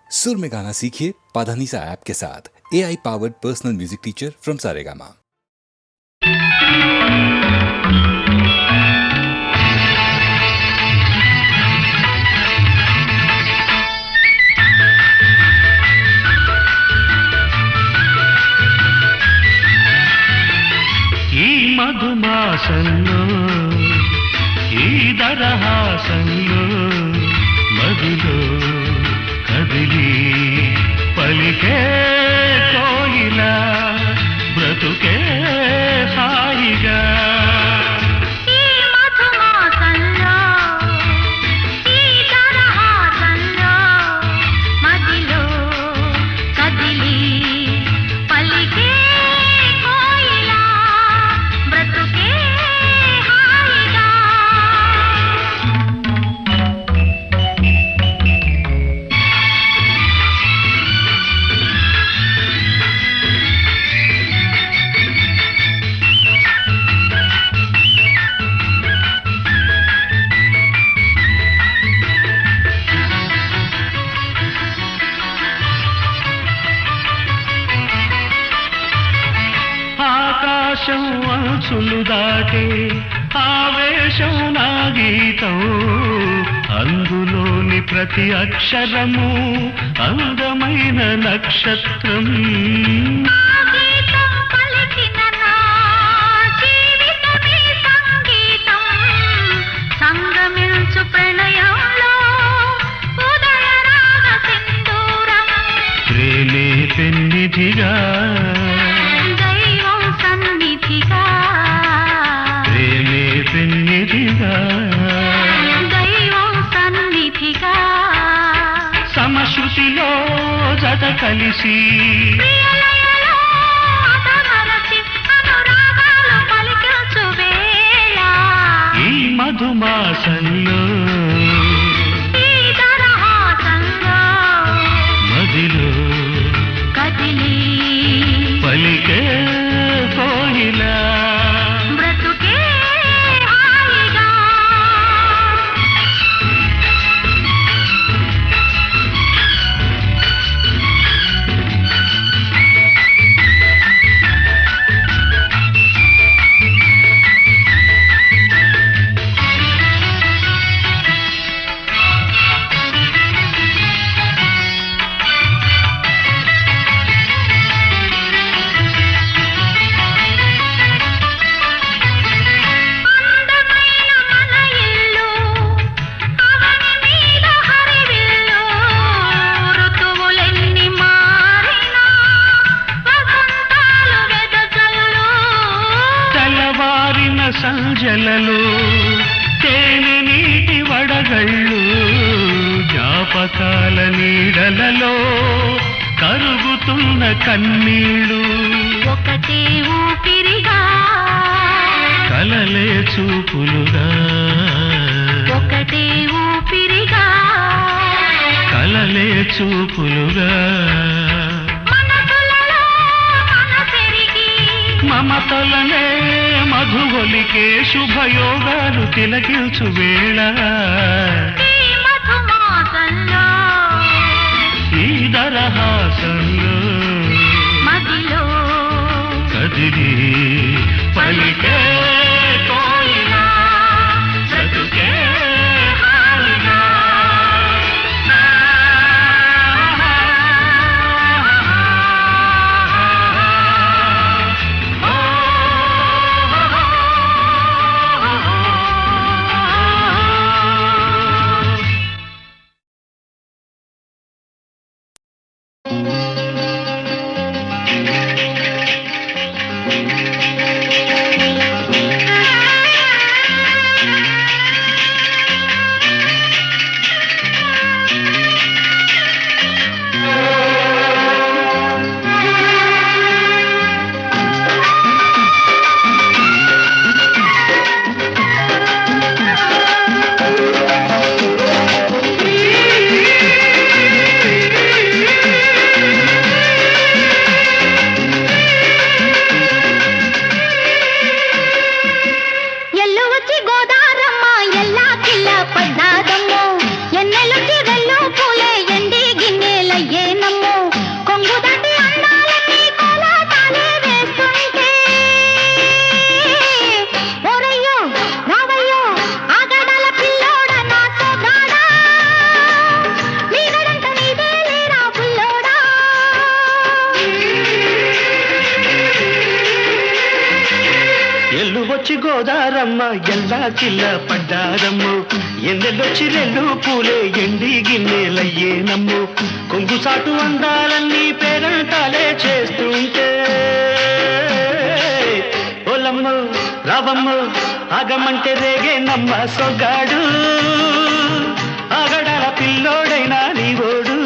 सुर में गाना सीखिए पाधानीसा ऐप के साथ। AI powered personal music teacher from Saregama. ఈ మధుమాసంలో ఈ దరహాసంలో మదిలో కదిలి పలికే కోయిల బ్రతుకే హాయిగా ఆకాశం అంచులు దాటే ఆవేశం నా గీతం అందులోని ప్రతి అక్షరము అందమైన నక్షత్రం ప్రేమే పెన్నిధిగా ప్రేమే పెన్నిధిగా సమశృతిలో జత కలిసి ఈ మధుమాసంలో మదిలో కదిలి పలికే కోయిల బ్రతుకే హాయిగా సంజలలో తేనె నీటి వడగళ్ళు జ్ఞాపకాల నీడలలో కరుగుతున్న కన్నీళ్ళు ఒకటే ఊపిరిగా కలలే చూపులుగా ఒకటే ఊపిరిగా కలలే చూపులుగా మనసులలో మనసెరిగి మమతలనే మధుగొలికే శుభయోగాలు తిలకించు వేళ ఈ మధుమాసంలో ఈ దరహాసంలో మదిలో కదిలి పలికే కోయిల బ్రతుకే హాయిగా గోదారమ్మ ఎల్లా కిల్ల పడ్డారమ్ము ఎన్నెల్లొచ్చి రెల్లు పూలే ఎండి గిన్నెలయ్యేనమ్ము కొంగు చాటు అందాలన్నీ పేరంటాలే చేస్తుంటే ఓలమ్మ రావమ్మ ఆగమంటే రేగే నమ్మ సొగాడు ఆగడాల పిల్లోడైనా నీవోడు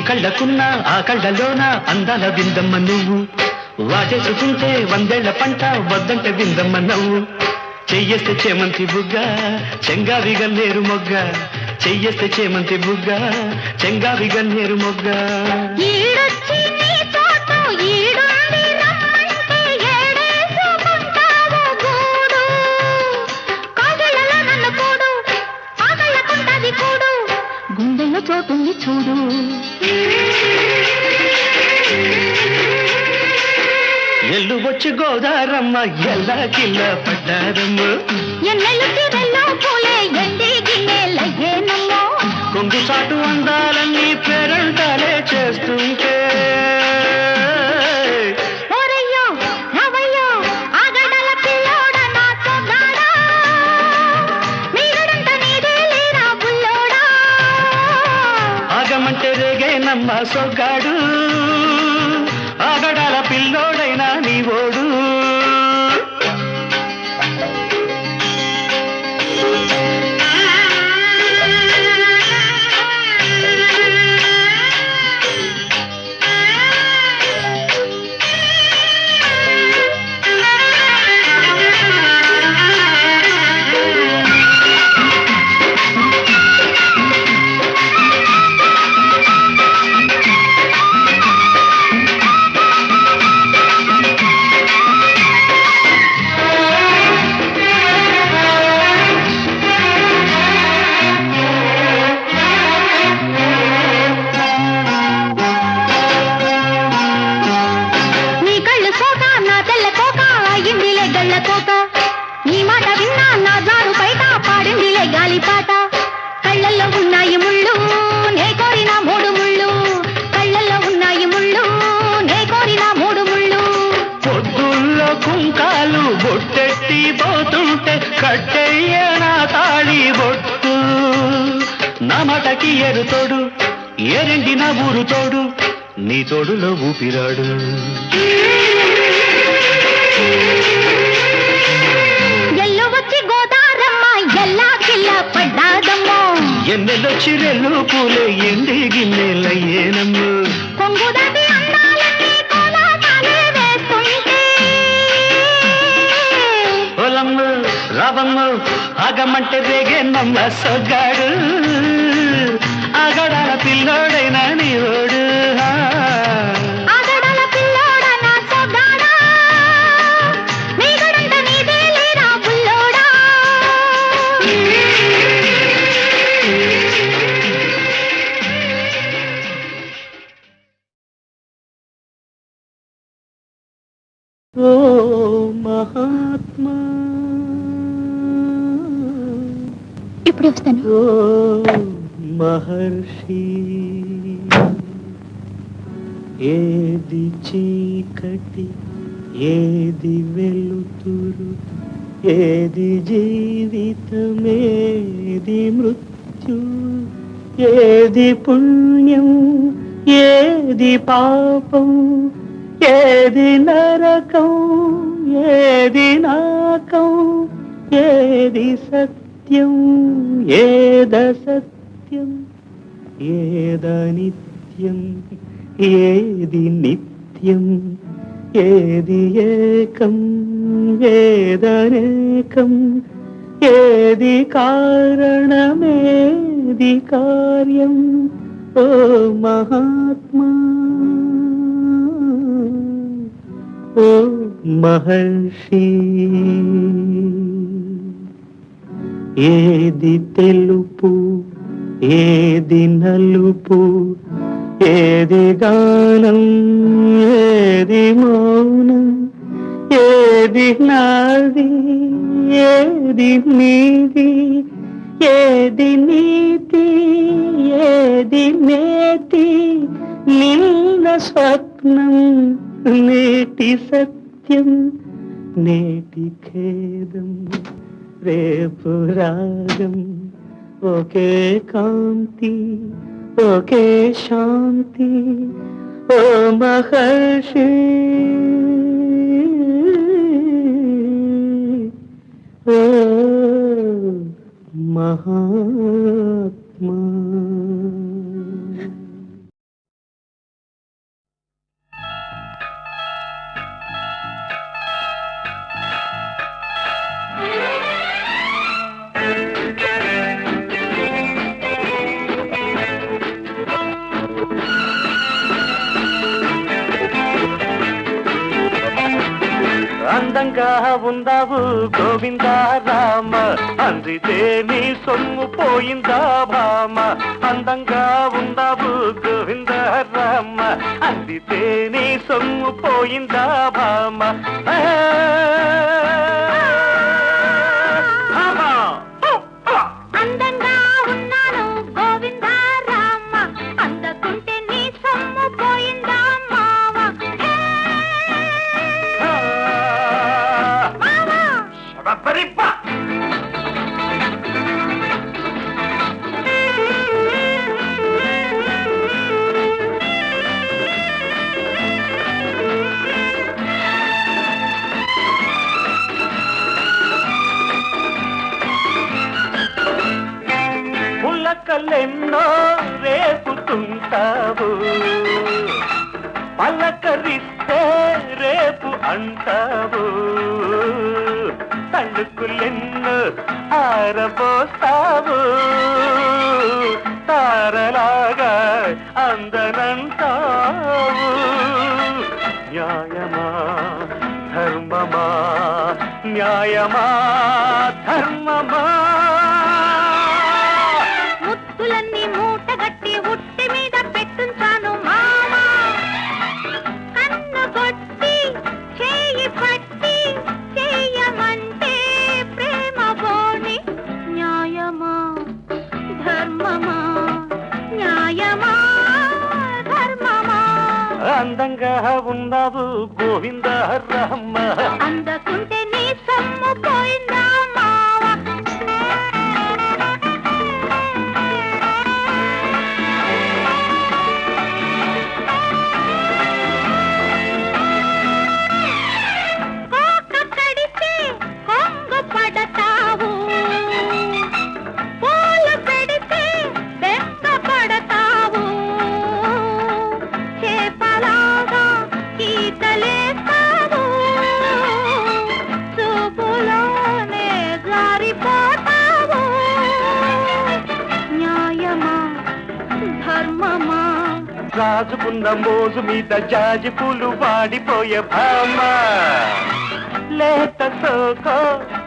కళ్ళకున్న ఆ కళ్ళలోన అందాల విందమ్మ నువ్వు వాటేసుకుంటే వందేళ్ల పంట వద్దంటే విందమ్మ నవ్వు చెయ్యేస్తే చేమంతి బుగ్గ చెంగావి గన్నేరు మొగ్గ చెయ్యేస్తే చేమంతి బుగ్గ చెంగావి గన్నేరు మొగ్గ గుండెల్లో చోటుంది చూడు ఎల్లు వచ్చి గోదారమ్మ ఎల్లా కిల్ల పడ్డారమ్మ ఎన్నెల్లు తీరెల్లో పూలే ఎండి గిన్నెలయ్యేనమ్మో కొంగు చాటు అందాలన్నీ పేరంటాలే చేస్తుంటే ఓరయ్యో రావయ్యో ఆగడాల పిల్లోడ నా సొగాడా మీరడంత నీదే లేరా బుల్లోడా ఆగమంటే రేగే నమ్మ సొగ్గాడు ఆగడాల పిల్లోడైనా నీవోడు నీ మాట విన్నా నా జారు బయట పాడిందిలే గాలిపాట కళ్ళల్లో ఉన్నాయి ముళ్ళు నే కోరిన మూడు ముళ్ళు కళ్ళల్లో ఉన్నాయి ముళ్ళు నే కోరిన మూడు ముళ్ళు పొద్దుల్లో కుంకాలు బొట్టెట్టి పోతుంటే కట్టెయ్య నా తాళి బొట్టు నా మాటకి ఎరుతోడు ఏరెండి నా ఊరు తోడు నీ తోడులో ఊపిరాడు ఎన్నెల్లొచ్చి రెల్లు పూలే ఎండి గిన్నెలయ్యేనమ్ము కొంగుదాటి అందాలన్నీ కోలాటాలే వేస్తుంటే ఓలమ్మ రావమ్మ ఆగమంటే రేగే నమ్మ సొగ్గాడు ఆగడాల పిల్లోడైనా నీవోడు ఆగడాల పిల్లోడ నా సొగాడా మీగడంత నీదే లేరా బుల్లోడా ఓ మహాత్మా ఇప్పుడే వస్తాను ఓ మహర్షి ఏది చీకటి ఏది వెలుతురు ఏది జీవితమేది మృత్యు ఏది పుణ్యం ఏది పాపం ఏది నరకం ఏది నాకం ఏది సత్యం ఏదసత్యం ఏదనిత్యం ఏది నిత్యం ఏది ఏకం ఏదనేకం ఏది కారణమేది కార్యం ఓ మహాత్మా ఓ మహర్షి ఏది తెలుపు ఏది నలుపు ఏది గానం ఏది మౌనం ఏది నాది ఏది నీది ఏది నీతి ఏది నేతి నిన్న స్వప్నం నేటి సత్యం నేటి ఖేదం రేపు రాగం ఒకే కాంతి ఒకే శాంతి ఓ మహర్షి ఓ మహాత్మా. అందంగా ఉందావు గోవిందా రామ అందితే నీ సొమ్ము పోయిందా భామ అందంగా ఉందావు గోవిందా రామ అందితే నీ సొమ్ము పోయిందా భామ అందంగా ఉన్నాను గోవిందా రామ అందకుంటే నీ సొమ్ము పోయిందా మావ పులకలెన్నో రేపుతుంటావు పలకరిస్తే రేపు అంటావు తణుకులెన్నో ఆరబోస్తావు తారలాగా అందనంటావు న్యాయమా ధర్మమా న్యాయమా ధర్మమా ముత్తులన్నీ మూటగట్టి ఉట్టి మీద పెట్టుంచాను మామ కన్ను కొట్టి చేయి పట్టి చేయమంటే ప్రేమ బోని న్యాయమా ధర్మమా న్యాయమా ధర్మమా అందంగా ఉన్నావు గోవిందా రామ అందకుంటే నీ సొమ్ము పోయిందా మావ కోక కడితే కొంగు పడతావు పూలు పెడితే బెంగ పడతావు చేపలాగా ఈతలేస్తావు చూపులోనే జారిపోతావు న్యాయమా ధర్మమా రాజుకున్న మోజు మీద జాజి పూలు వాడిపోయే భామ లేత సోకో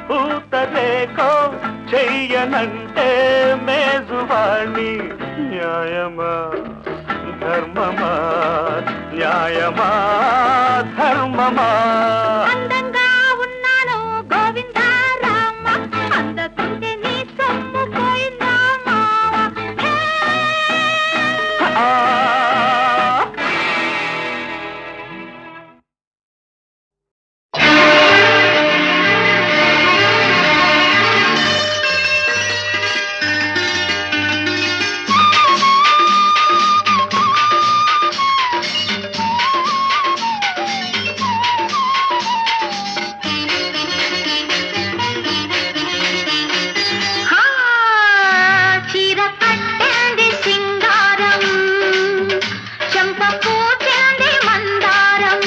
పూత రేకో చెయ్యనంటే మేజువాణి న్యాయమా ధర్మమా న్యాయమా ధర్మమా అందంగా ఉన్నాను గోవిందా రామ అందకుంటే నీ సొమ్ము పోయిందా మావ ఆ చీర కట్టింది సింగారం చెంప పూచింది మందారం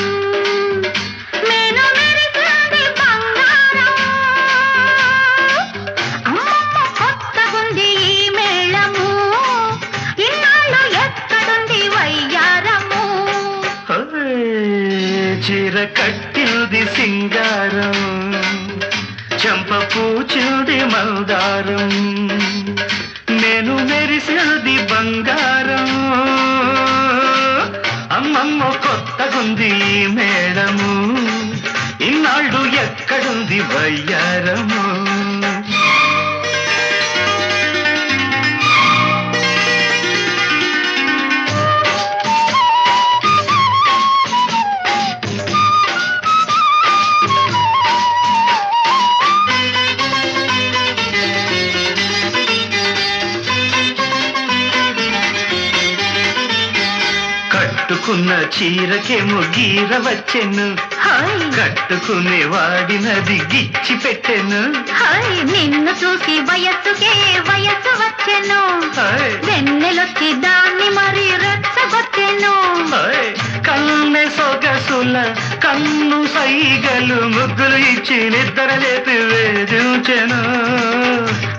మేను మెరిసింది బంగారం అమ్మమ్మ కొత్తగుంది ఈ మేళము ఇన్నాళ్ళు ఎక్కడుంది వయ్యారము చీర కట్టింది సింగారం చంప పూచింది మందారం నేను మెరిసినది బంగారం అమ్మమ్మ కొత్తగుంది ఈ మేడము ఇన్నాళ్ళు ఎక్కడుంది వయ్యారము కట్టుకున్న చీరకేమో గీర వచ్చెను కట్టుకునే వాడినది గిచ్చి పెట్టెను నిన్ను చూసి వయస్సుకే వయస్సు వచ్చెను వెన్నెలొచ్చి దాన్ని మరి రెచ్చగొట్టెను కన్నె సొగసుల కన్ను సైగలు ముగ్గులు ఇచ్చి నిద్రలేపి వేధించెను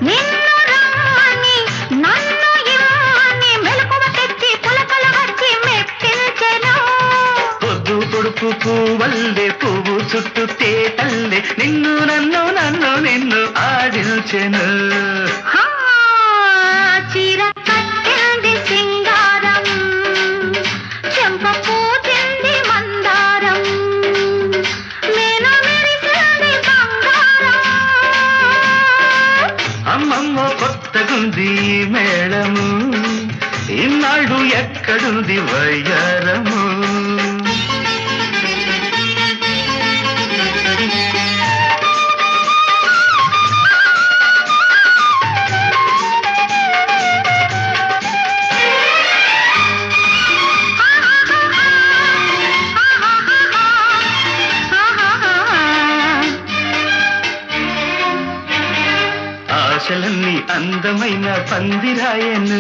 నిన్ను రాని నన్ను ఇవ్వని మెలకువ తెచ్చి పులకలు వచ్చి మెప్పించెను పొద్దు పొడుపు పువ్వల్లే పువ్వు చుట్టూ తేటల్లే నిన్ను నన్ను నన్ను నిన్ను ఆడించెను చీర కట్టింది సింగారం చెంప పూచింది మందారం నేను మెరిసింది బంగారం అమ్మమ్మ కొత్తగుంది మేళము ఇన్నాళ్ళు ఎక్కడుంది వయ్యారము ఆశలన్నీ అందమైన పందిరాయను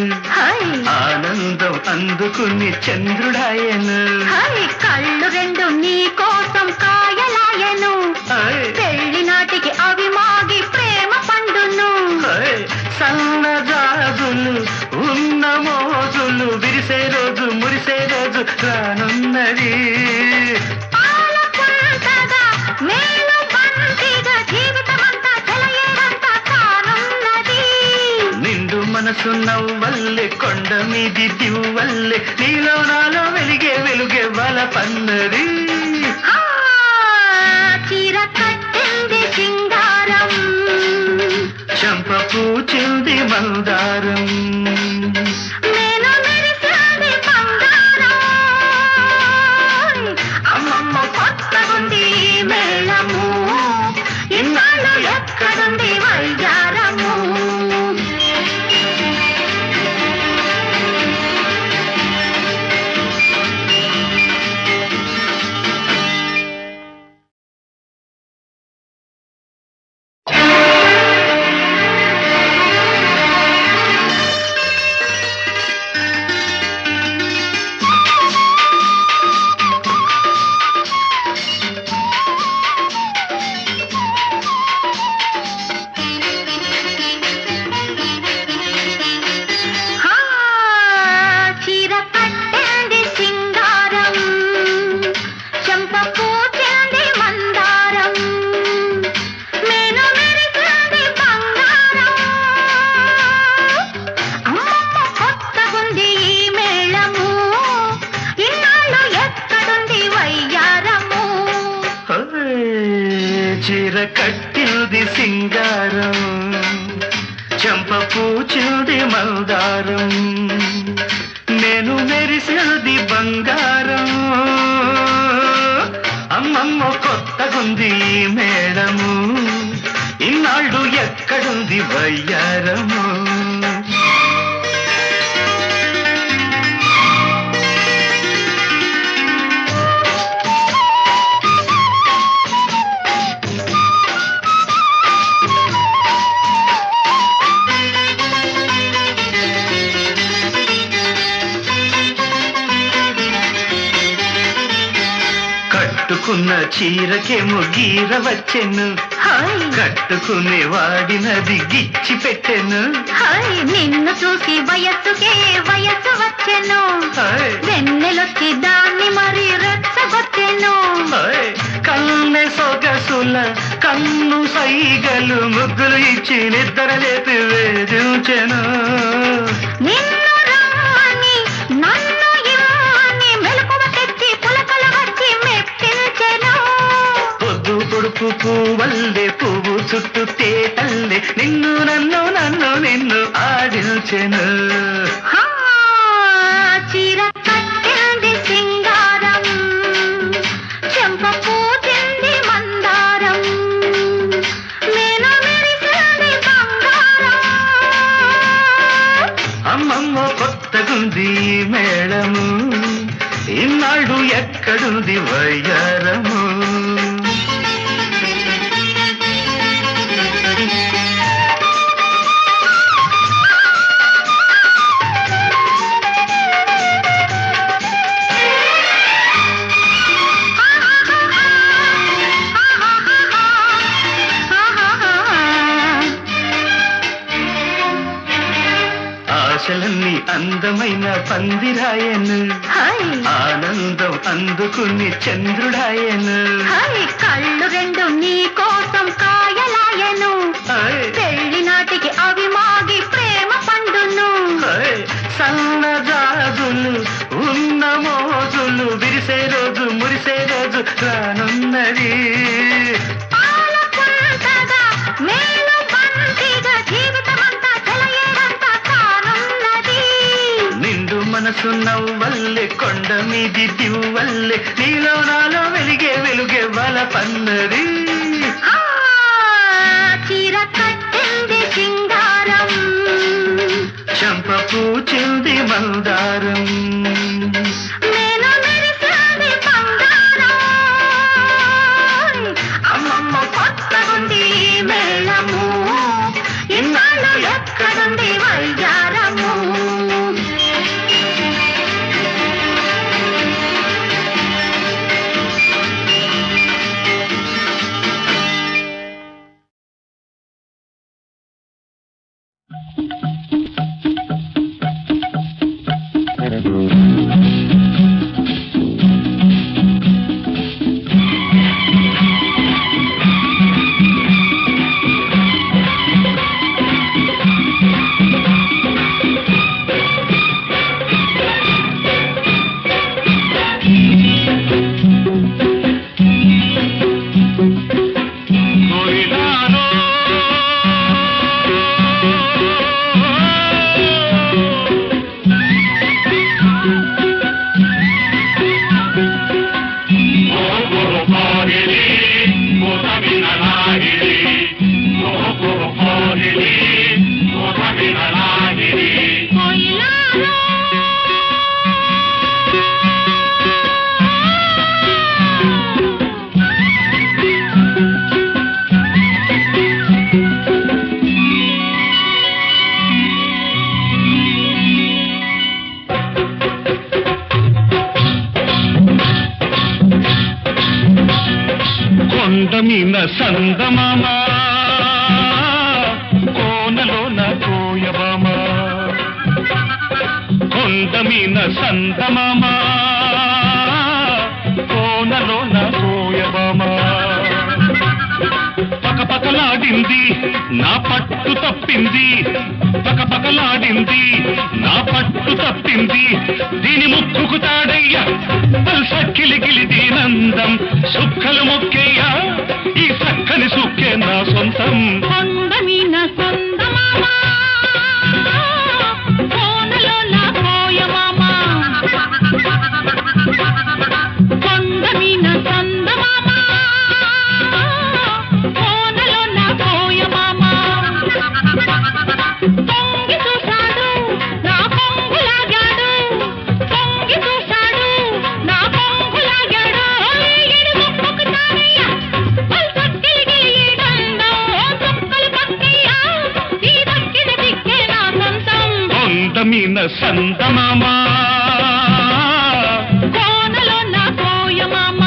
ఆనందం అందుకుని చంద్రుడాయను కళ్ళు రెండు నీ కోసం కాయలాయను పెళ్లి నాటికి అవి మాగి ప్రేమ పండును సన్నజాజులు ఉన్న మోజులు విరిసే రోజు మురిసే రోజు రానున్నది మేలు పంటిగా జీవితమంతా చెలయేదంతా కానున్నది నిండు మనసు నవ్వల్లే కొండ మీది దివ్వల్లే నీలో నాలో వెలిగే వెలుగే వల పన్నది చీర కట్టింది సింగారం చంప పూచింది మందారం నేను మెరిసింది బంగారం అమ్మమ్మ కొత్తగుంది మేళము ఇన్నాళ్ళు ఎక్కడుంది వయ్యారము చీర కట్టింది సింగారం చెంప పూచింది మందారం నేను మెరిసింది బంగారం అమ్మమ్మ కొత్తగుంది ఈ మేళము ఇన్నాళ్ళు ఎక్కడుంది వయ్యారము చీర కట్టింది సింగారం చంప పూచింది మందారం నేను మెరిసినది బంగారం అమ్మమ్మ కొత్తగుంది మేడము ఇన్నాళ్ళు ఎక్కడుంది వయ్యారము కట్టుకున్న చీరకేమో గీర వచ్చెను కట్టుకునే వాడినది గిచ్చి పెట్టెను నిన్ను చూసి వయస్సుకే వయస్సు వచ్చెను వెన్నెలొచ్చి దాన్ని మరి రెచ్చగొట్టెను కన్నె సొగసుల కన్ను సైగలు ముగ్గులు ఇచ్చి నిద్ర లేపి వేధించెను. నిన్ను రమ్మని నన్ను ఇవ్వని మెలకువ తెచ్చి పులకలు వచ్చి మెప్పించెను. పొద్దు పొడుపు పువ్వల్లే పువ్వు చుట్టూ తేటల్లే నిన్ను నన్ను నన్ను నిన్ను ఆడించెను. హా, చీర కట్టింది సింగారం, చెంప పూచింది మందారం, మేను మెరిసింది బంగారం. అమ్మమ్మ కొత్తగుంది మేళము, ఇన్నాళ్ళు ఎక్కడుంది వయ్యారము. ఆశలన్నీ అందమైన పందిరాయను, హాయ్ ఆనందం అందుకుని చంద్రుడాయను. హాయ్, కళ్ళు రెండు నీ కోసం కాయలాయను, హాయ్, పెళ్లి నాటికి అవి మాగి ప్రేమ పండును. హాయ్, సన్నజాజులు ఉన్న మోజులు విరిసే రోజు మురిసే రోజు రానున్నది. పాలపుంతగా మేలు పంతిగా జీవితమంతా చెలయేరంతా కానున్నది. నిండు మనసు నవ్వల్లే కొండ మీది దివ్వల్లే నీలో నాలో వెలిగే వెలుగే వలపన్నది. ఆ, చీర కట్టింది సింగారం, చంప పూచింది మందారం. మేను మెరిసింది బంగారం. అమ్మమ్మ కొత్తగుంది మేళము, ఇన్నాళ్ళు ఎక్కడుంది వయ్యారము. కొండమీన సందమామ కోనలోన కోయబామ, కొండమీన సందమామ కోనలోన కోయబామ. పకపకలాడింది నా పట్టు తప్పింది, పకపకలాడింది నా పట్టు తప్పింది. దీని ముక్కుకు తాడయ్యా పల్సక్కిలిగిలి దీనందం, సుక్కలు మొక్కేయ్యా ఈ సక్కని సుక్కే నా సొంతం. కొండమీన సందమామ, కోనలోన కోయమామ, కొండమీన సందమామ, కోనలోన కోయమామ. తొంగి చూశాడు నా కొంగులాగాడు, తొంగి చూశాడు నా కొంగులాగాడు. ఈడు ముక్కుకు తానయ్య పల్సక్కిలిగి ఈ దండం, చుక్కలు పక్కయ్యా ఈ దక్కిన దిక్కే నా సొంతం. కొండమీన సందమామ కోనలోన కోయమామ.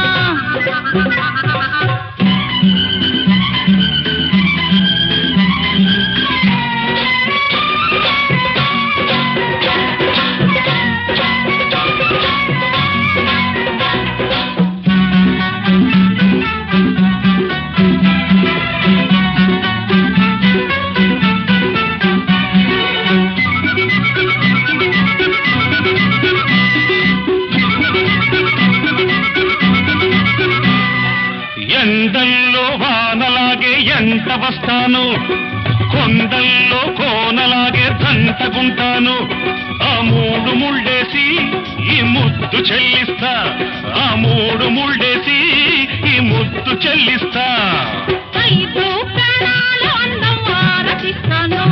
వెంట వస్తాను కొండల్లో కోనలాగే దంటకుంటాను ఆ మూడు ముళ్ళేసి ఈ ముద్దు చెల్లిస్తా ఆ మూడు ముళ్ళేసి ఈ ముద్దు చెల్లిస్తా 5 ప్రాణాల అందం ఆరతిస్తాను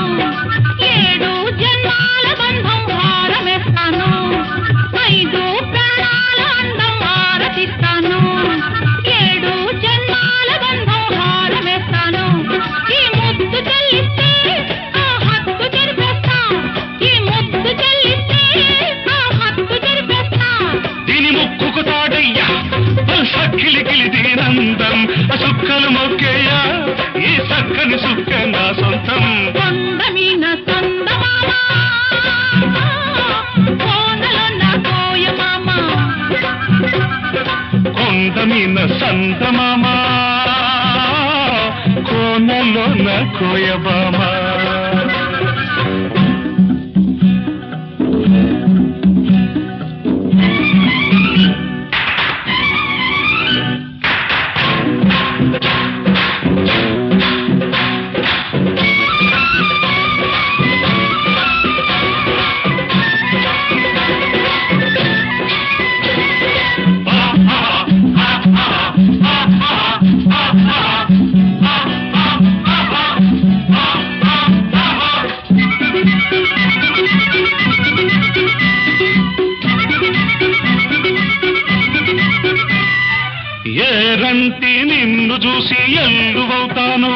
7 జన్మాల బంధం హారమేస్తాను 5 ప్రాణాల అందం ఆరతిస్తాను 7 జన్మాల బంధం హారమేస్తాను ఈ ముద్దు చెల్లిస్తే ఆ హక్కు జరిపేస్తా ఈ ముద్దు చెల్లిస్తే ఆ హక్కు జరిపేస్తా దీని ముక్కుకు తాడయ్యా సక్కిలికిలి దీనందం సుక్కలు మొక్కేయా ఈ సక్కని సుక్క నా సొంతం కొండమీన సందమామ కోనలో నా కోయమామ కొండమీన సంతమామా కోనలో నా కోయబామా ఏరంటి నిన్ను చూసి ఎల్లువవుతాను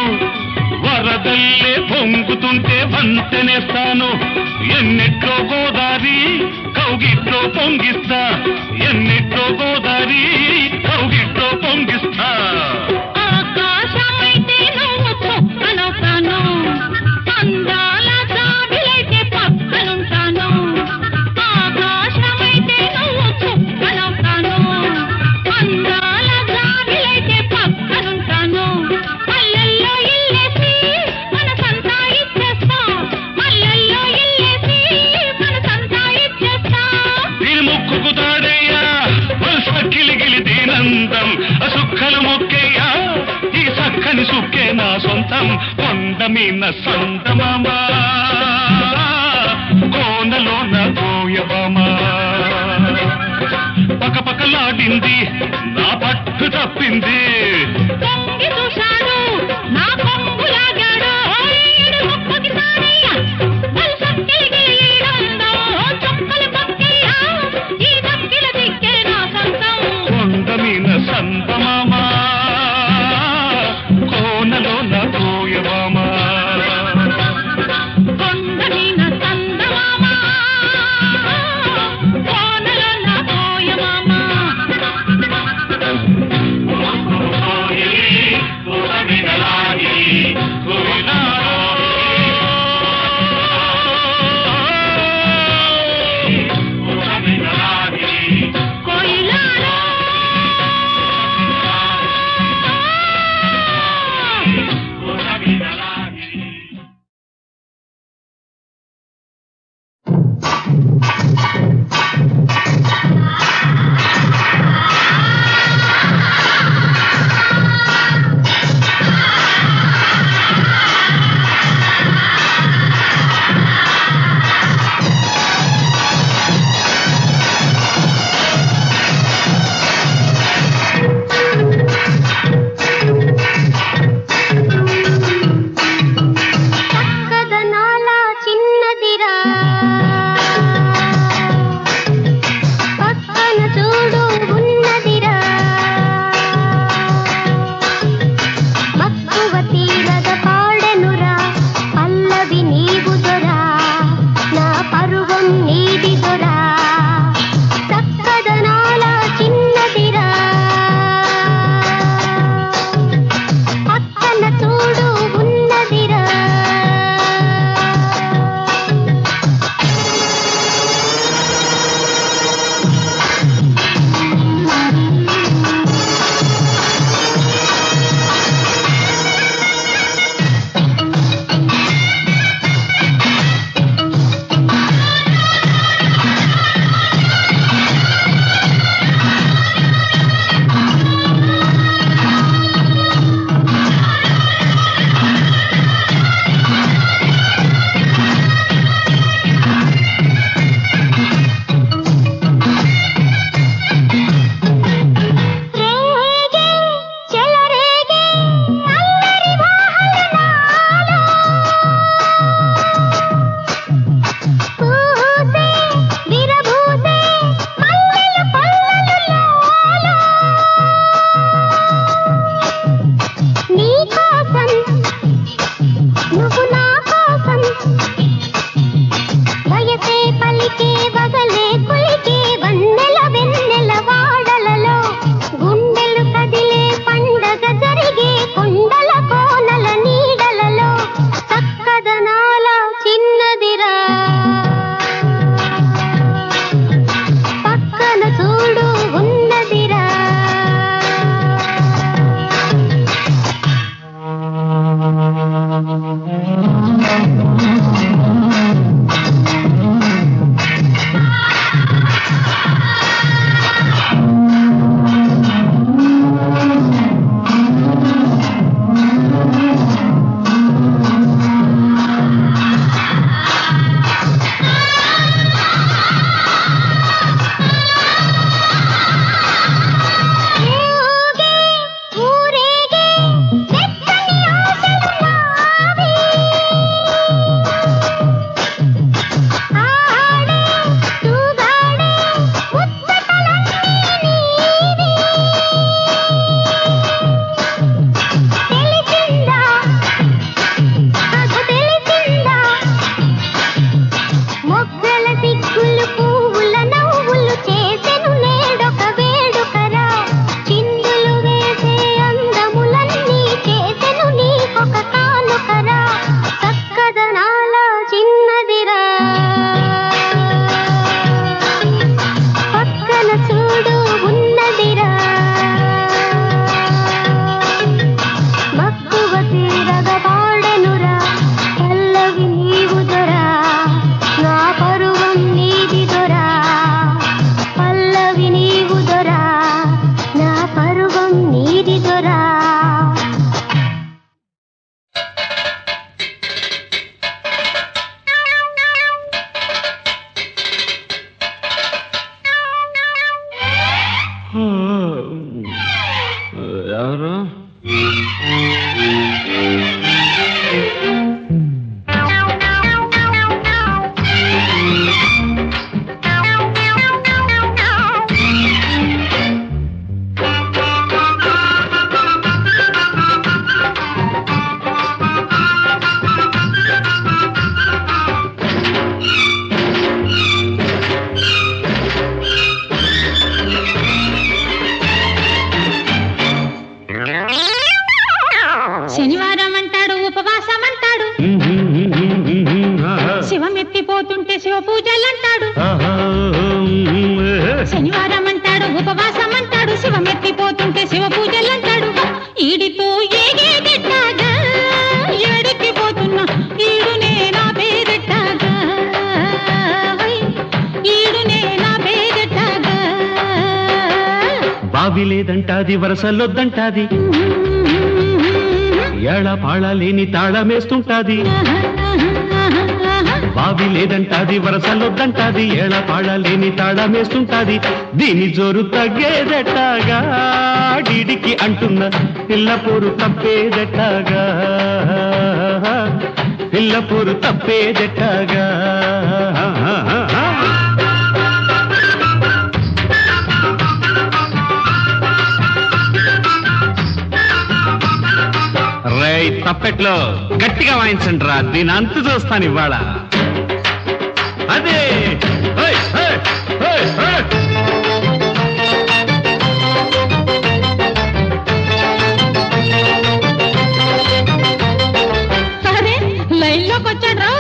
వరదల్లే పొంగుతుంటే వంతెనేస్తాను ఎన్నిట్లో గోదారి కౌగిట్లో పొంగిస్తా ఎన్నిట్లో గోదారి కౌగిట్లో పొంగిస్తా ఆకాశమైతే నువ్వు చుక్కనవుతాను అందాల జాబిలైతే పక్కనుంటాను ఆకాశమైతే నువ్వు చుక్కనవుతాను అందాల జాబిలైతే పక్కనుంటాను మల్లెల్లో ఇల్లేసి మనసంతా ఇచ్చేస్తా మల్లెల్లో ఇల్లేసి మనసంతా ఇచ్చేస్తా దీని ముక్కుకు తాడయ్యా సక్కిలిగిలి దీనందం సుక్కలు మొక్కేయ్యా ఈ సక్కని సుక్కే నా సొంతం కొండమీన సంతమామా కోనలో నా కోయబామా పకపకలాడింది నా పట్టు తప్పింది పొంగి చూశాడు నా పొంగు లాగాడు ఈడు ముక్కుకి సారయ్య వలసక్కిలిగి ఈడందో చుక్కలు పక్కయ్య ఈ దక్కిల దిక్కే నా సొంతం కొండమీన సంతమామా కోనలో నా కోయబామా కొండమీన సందమామ కోనలో నా కోయమామ బావి లేదంటాది వరసలొద్దంటాది ఏళ పాళ లేని తాళమేస్తుంటాది బావి లేదంటాది వరసలొద్దంటాది ఏళ పాళ లేని తాళమేస్తుంటాది దీని జోరు తగ్గేదెట్టాగా డిడికి అంటున్న పిల్లపోరు తప్పేదెట్టాగా పిల్లపోరు తప్పేదెట్టాగా రేయ్ తప్పెట్లో గట్టిగా వాయించండి రా దీని అంతు చూస్తాను ఇవాళ అదే లైన్లోకి వచ్చాడు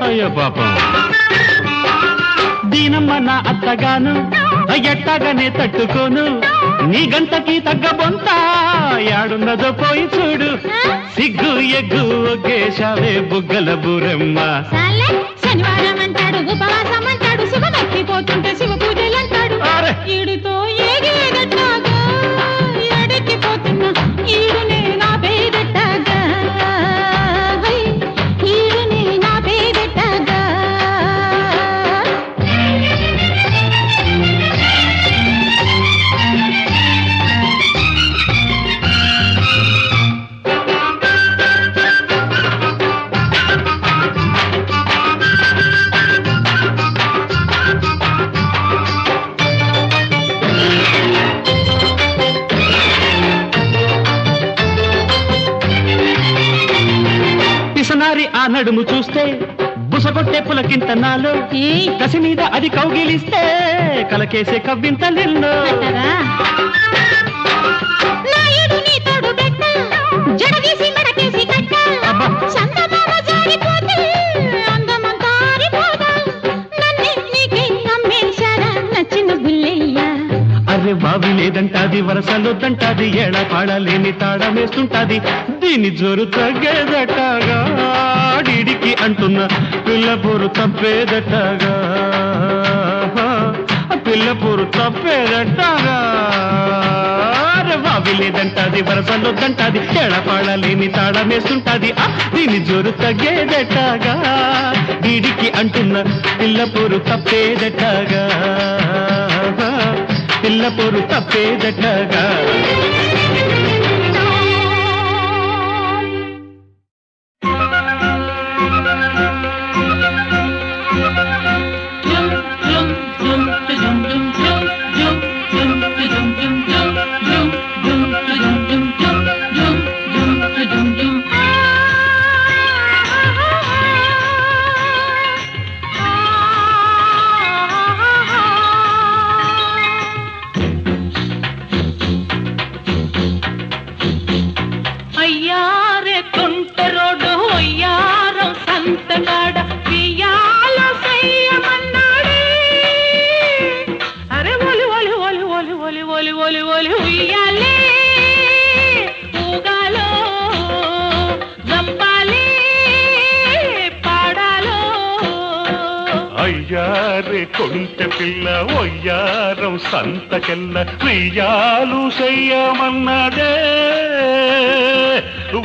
అయ్యో పాపం దీనమ్మ నా అత్తగాను ఎట్టాగానే తట్టుకోను నీ గంటకి తగ్గ బొంత యాడున్నదో పోయి చూడు సిగ్గు ఎగ్గు ఒకేశావే బుగ్గల బూరమ్మ శనివారం అంటాడు ఉపవాసం అంటాడు శివమెక్కిపోతుంటే శివ పూజలు అంటాడు ఈడుతో ఏగేదట్టాగా ఎడెక్కిపోతున్నా ఈడునే నా పేదట్టాగా ఈడునే నా పేదట్టాగా ఆ నడుము చూస్తే బుసగొట్టే పులకింత నాలో కసి మీద అది కౌగిలిస్తే కలకేసే కవ్వింతలెన్నో అరే బావి లేదంటాది వరసలొద్దంటాది ఏళ పాడ లేని తాళమేస్తుంటాది దీని జోరు తగ్గేదట్టాగా డిడికి అంటున్న పిల్లపూరు తప్పేదట్టాగా పిల్లపూరు తప్పేదట్టాగా అరే బావి లేదంటాది వరసలొద్దంటాది ఏళ పాడ లేని తాళమేస్తుంటాది దీని జోరు తగ్గేదట్టాగా డిడికి అంటున్న పిల్లపూరు తప్పేదట్టాగా పిల్లపూరు తప్పేదట్టాగా అయ్యారే కొంటె పిల్ల ఒయ్యారం సంతకెల్ల వెయ్యాలు చెయ్యమన్నదే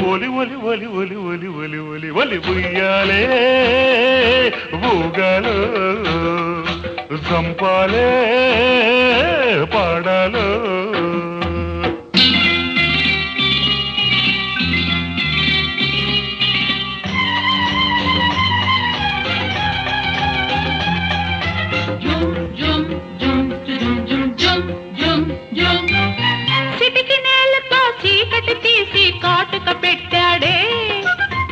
ఒలి ఒలి ఒలి ఒలి ఒలి ఒలి ఒలి ఒలి ఉయ్యాలే ఊగాలో చంపాలే పాడాలో సిటికి నేలతో చీకటి తీసి కాటుక పెట్టాడే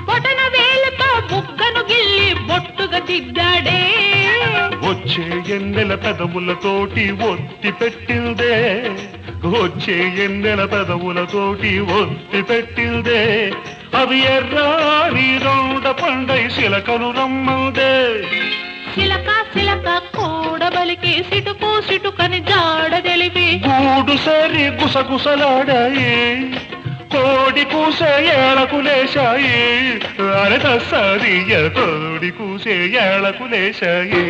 బొటన వేలుతో బుగ్గను గిల్లి బొట్టుగా దిద్దాడే వచ్చే ఎన్నెల పెదవులతోటి ఒత్తి పెట్టిందే వచ్చే ఎన్నెల పెదవులతోటి ఒత్తి పెట్టిందే అవి ఎర్రాని రౌండ పండై శిలకను రమ్మందే చిలక చిలక కూడబలికి సిటుకు సిటుకని జాడ తెలిపి గూడు సేరి గుసగుసలాడాయి కోడి కూసే ఏళకు లేశాయి అరే తస్సదియ కోడి కూసే ఏళకు లేశాయి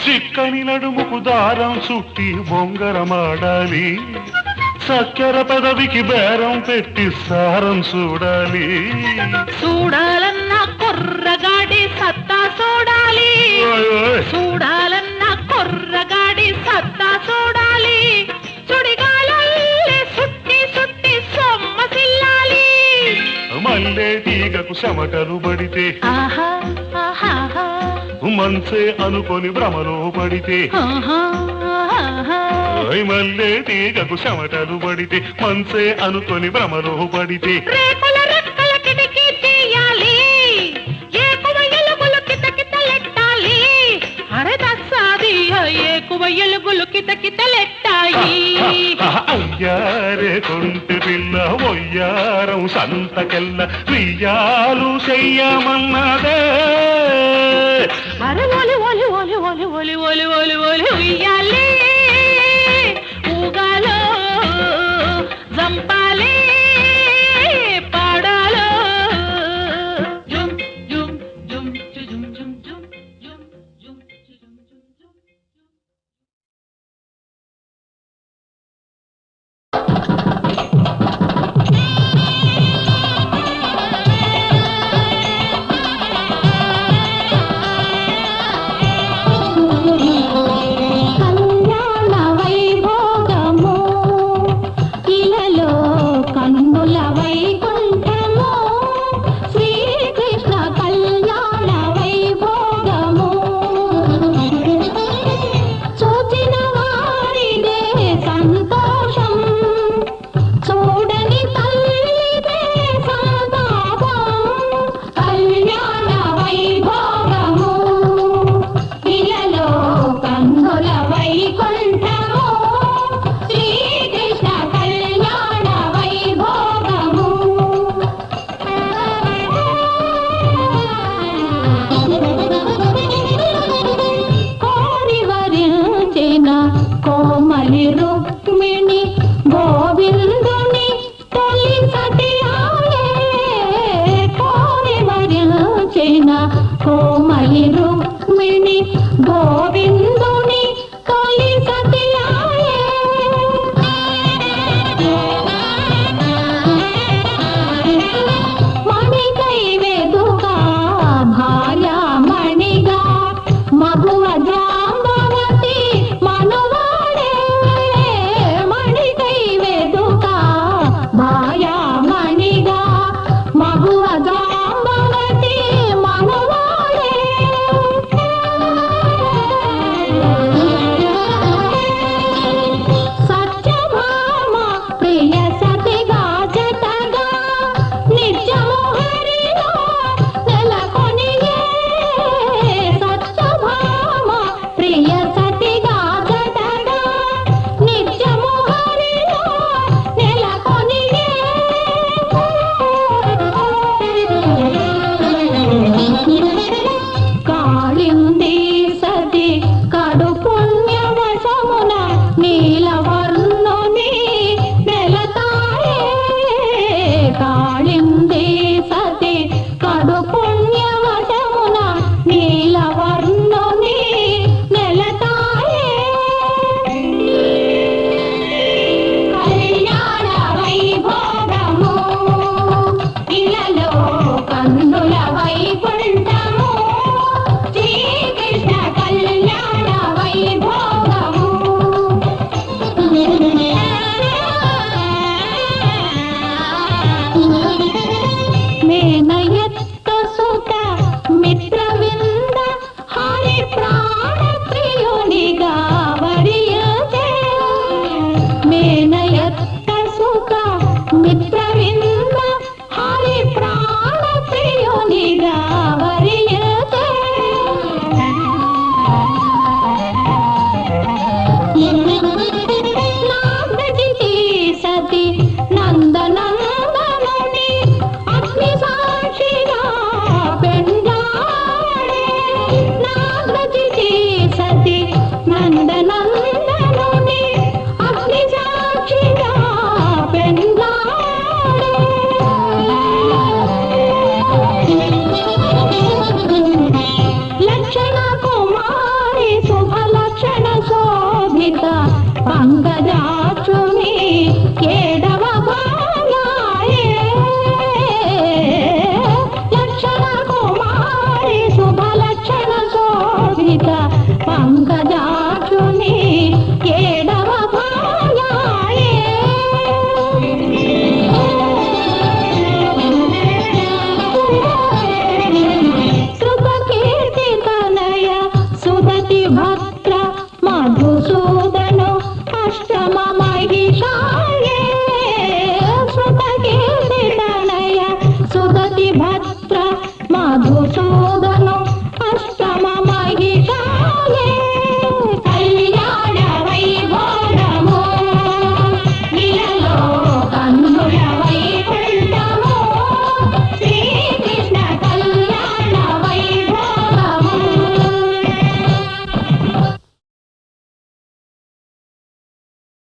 చిక్కని నడుముకు దారం చుట్టి బొంగరమాడాలి చక్కెర పెదవికి బేరం పెట్టి సారం చూడాలి చూడాలన్న కుర్రగాడి సత్తా చూడాలి చూడాలన్న కుర్రగాడి సత్తా చూడాలి సుడిగాలల్లే సుట్టి సుట్టి సొమ్మసిల్లాలి మల్లె తీగకు చెమటలు పడితే ఆహా ఆహా మంచే అనుకొని భ్రమలో పడితే మల్లె తీగకు చెమటలు పడితే మంచే అనుకొని భ్రమలో పడితే రేకుల రెక్కల కిటికీ తీయాలి ఏకువ ఎలుగులు కితకితలెట్టాలి అరే దస్సాది ఏకువ ఎలుగులు కితకితలెట్టాయి అయ్యారే కొంటి పిల్ల ఒయ్యారం సంతకెల్ల వియ్యాలు చెయ్యమన్నదే అరే ఒలి ఒలి ఒలి ఒలి ఒలి ఒలి ఒలి ఒలి ఉయ్యాలి ఊగాలో జంపాలి పాడాలో జుమ్ జుమ్ జుమ్ జుమ్ జుమ్ జుమ్ జుమ్ జుమ్ కోమలి రుక్మిణి గోవిందుని తొలి సతియాయే మణికై వెదుగా భార్యా మణిగా మగువ జాంబవతి మనువాడే మణికై వెదుగా భార్యా మణిగా మగువ జాంబవతి మనువాడే శోభిత పంకజాక్షుని ఏడవ భార్యాయే లక్షణ కుమారి శుభలక్షణ శోభిత పంకజాక్షుని ఏడవ భార్యాయే శృతకీర్తి తనయ సుదతి భద్ర మధుసూదను అష్టమ మహిషాయే శృతకీర్తి తనయ సుదతి భద్ర మధుసూదను